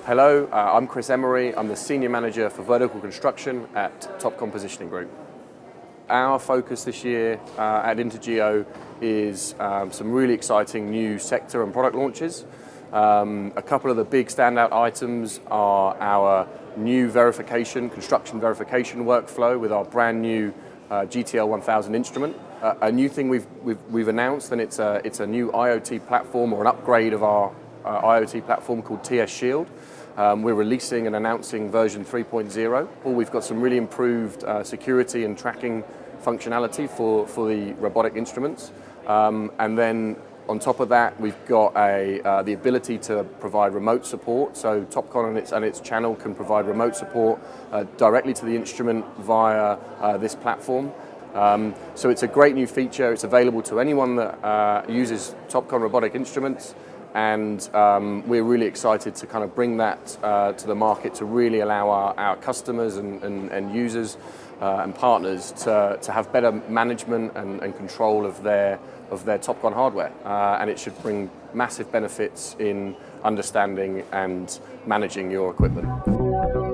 Hello, I'm Chris Emery. I'm the Senior Manager for Vertical Construction at Topcon Positioning Group. Our focus this year at INTERGEO is some really exciting new sector and product launches. A couple of the big standout items are our new construction verification workflow with our brand new GTL 1000 instrument. A new thing we've announced, and it's a new IoT platform or an upgrade of our IoT platform called TS Shield. We're releasing and announcing version 3.0. We've got some really improved security and tracking functionality for the robotic instruments. And then on top of that, we've got the ability to provide remote support. So Topcon and its channel can provide remote support directly to the instrument via this platform. So it's a great new feature. It's available to anyone that uses Topcon robotic instruments. And we're really excited to kind of bring that to the market to really allow our customers and users and partners to have better management and control of their Topcon hardware. And it should bring massive benefits in understanding and managing your equipment.